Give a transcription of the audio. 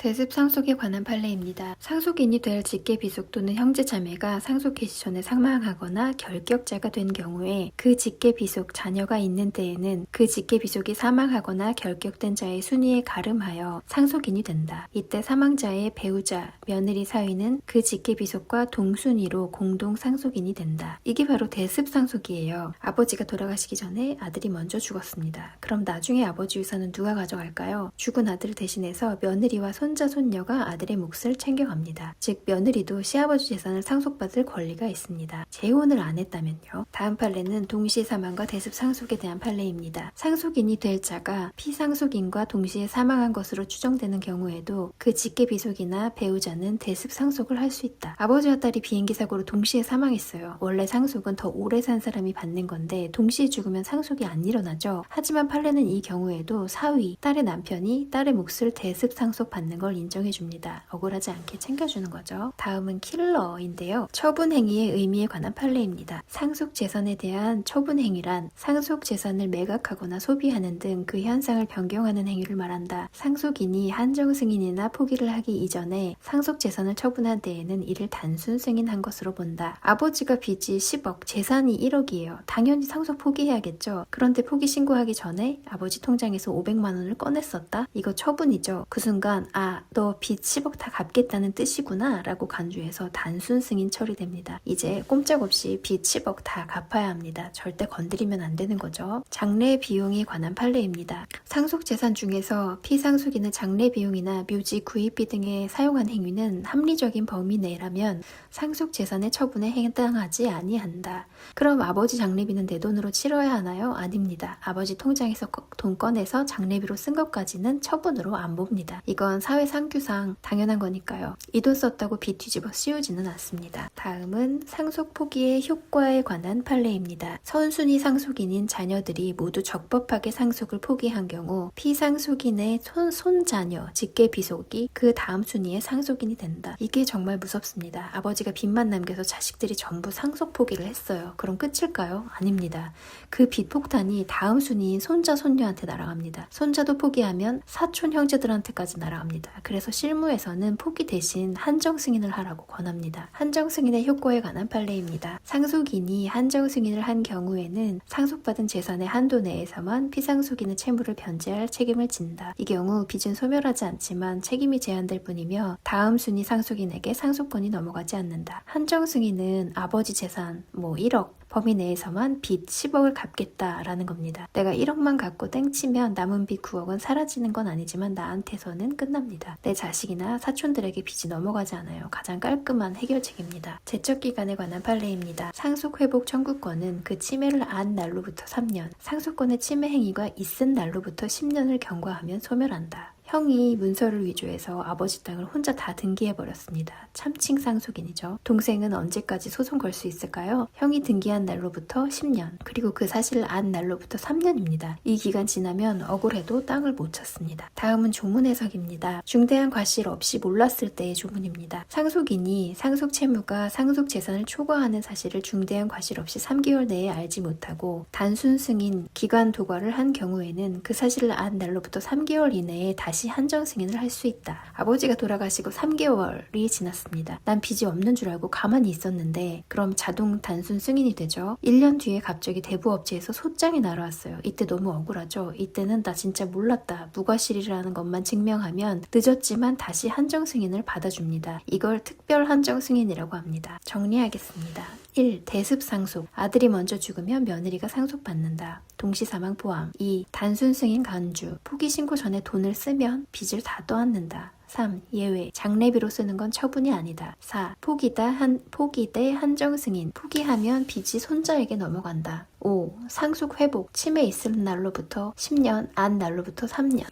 대습 상속에 관한 판례입니다. 상속인이 될 직계비속 또는 형제자매가 상속 개시 전에 사망하거나 결격자가 된 경우에 그 직계비속 자녀가 있는 때에는 그 직계비속이 사망하거나 결격된 자의 순위에 가름하여 상속인이 된다. 이때 사망자의 배우자, 며느리 사위는 그 직계비속과 동순위로 공동 상속인이 된다. 이게 바로 대습 상속이에요. 아버지가 돌아가시기 전에 아들이 먼저 죽었습니다. 그럼 나중에 아버지 유산은 누가 가져갈까요? 죽은 아들을 대신해서 며느리와 손자, 손녀가 아들의 몫을 챙겨갑니다. 즉 며느리도 시아버지 재산을 상속받을 권리가 있습니다. 재혼을 안 했다면요. 다음 판례는 동시에 사망과 대습 상속에 대한 판례입니다. 상속인이 될 자가 피상속인과 동시에 사망한 것으로 추정되는 경우에도 그 직계비속이나 배우자는 대습 상속을 할 수 있다. 아버지와 딸이 비행기 사고로 동시에 사망했어요. 원래 상속은 더 오래 산 사람이 받는 건데 동시에 죽으면 상속이 안 일어나죠. 하지만 판례는 이 경우에도 사위, 딸의 남편이 딸의 몫을 대습 상속 받는 걸 인정해줍니다. 억울하지 않게 챙겨주는 거죠. 다음은 킬러인데요. 처분행위의 의미에 관한 판례입니다. 상속재산에 대한 처분행위란 상속재산을 매각하거나 소비하는 등 그 현상을 변경하는 행위를 말한다. 상속인이 한정승인이나 포기를 하기 이전에 상속재산을 처분한 때에는 이를 단순 승인한 것으로 본다. 아버지가 빚이 10억, 재산이 1억이에요. 당연히 상속 포기해야겠죠. 그런데 포기 신고하기 전에 아버지 통장에서 500만 원을 꺼냈었다? 이거 처분이죠. 그 순간 너 빚 10억 다 갚겠다는 뜻이구나 라고 간주해서 단순 승인 처리됩니다. 이제 꼼짝없이 빚 10억 다 갚아야 합니다. 절대 건드리면 안 되는 거죠. 장례 비용에 관한 판례입니다. 상속재산 중에서 피상속인의 장례 비용이나 묘지 구입비 등에 사용한 행위는 합리적인 범위 내라면 상속재산의 처분에 해당하지 아니한다. 그럼 아버지 장례비는 내 돈으로 치러야 하나요? 아닙니다. 아버지 통장에서 돈 꺼내서 장례비로 쓴 것까지는 처분으로 안 봅니다. 이건 사회 상규상 당연한 거니까요. 이 돈 썼다고 빚 뒤집어 씌우지는 않습니다. 다음은 상속 포기의 효과에 관한 판례입니다. 선순위 상속인인 자녀들이 모두 적법하게 상속을 포기한 경우 피상속인의 손자녀, 직계비속이 그 다음 순위의 상속인이 된다. 이게 정말 무섭습니다. 아버지가 빚만 남겨서 자식들이 전부 상속 포기를 했어요. 그럼 끝일까요? 아닙니다. 그 빚 폭탄이 다음 순위인 손자, 손녀한테 날아갑니다. 손자도 포기하면 사촌 형제들한테까지 날아갑니다. 그래서 실무에서는 포기 대신 한정 승인을 하라고 권합니다. 한정 승인의 효과에 관한 판례입니다. 상속인이 한정 승인을 한 경우에는 상속받은 재산의 한도 내에서만 피상속인의 채무를 변제할 책임을 진다. 이 경우 빚은 소멸하지 않지만 책임이 제한될 뿐이며 다음 순위 상속인에게 상속권이 넘어가지 않는다. 한정 승인은 아버지 재산 1억 범위 내에서만 빚 10억을 갚겠다라는 겁니다. 내가 1억만 갖고 땡치면 남은 빚 9억은 사라지는 건 아니지만 나한테서는 끝납니다. 내 자식이나 사촌들에게 빚이 넘어가지 않아요. 가장 깔끔한 해결책입니다. 제척기간에 관한 판례입니다. 상속회복 청구권은 그 침해를 안 날로부터 3년, 상속권의 침해 행위가 있은 날로부터 10년을 경과하면 소멸한다. 형이 문서를 위조해서 아버지 땅을 혼자 다 등기해버렸습니다. 참칭 상속인이죠. 동생은 언제까지 소송 걸 수 있을까요? 형이 등기한 날로부터 10년, 그리고 그 사실을 안 날로부터 3년입니다. 이 기간 지나면 억울해도 땅을 못 찾습니다. 다음은 조문 해석입니다. 중대한 과실 없이 몰랐을 때의 조문입니다. 상속인이 상속 채무가 상속 재산을 초과하는 사실을 중대한 과실 없이 3개월 내에 알지 못하고 단순 승인, 기관 도과를 한 경우에는 그 사실을 안 날로부터 3개월 이내에 다시 한정 승인을 할 수 있다. 아버지가 돌아가시고 3개월이 지났습니다. 난 빚이 없는 줄 알고 가만히 있었는데 그럼 자동 단순 승인이 되죠. 1년 뒤에 갑자기 대부업체에서 소장이 날아왔어요. 이때 너무 억울하죠. 이때는 나 진짜 몰랐다. 무과실이라는 것만 증명하면 늦었지만 다시 한정 승인을 받아줍니다. 이걸 특별 한정 승인이라고 합니다. 정리하겠습니다. 1. 대습 상속. 아들이 먼저 죽으면 며느리가 상속받는다. 동시사망 포함. 2. 단순 승인 간주. 포기 신고 전에 돈을 쓰면 빚을 다 떠안는다. 3. 예외. 장례비로 쓰는 건 처분이 아니다. 4. 포기 대 한정 승인. 포기하면 빚이 손자에게 넘어간다. 5. 상속 회복. 침해 있을 날로부터 10년, 안 날로부터 3년.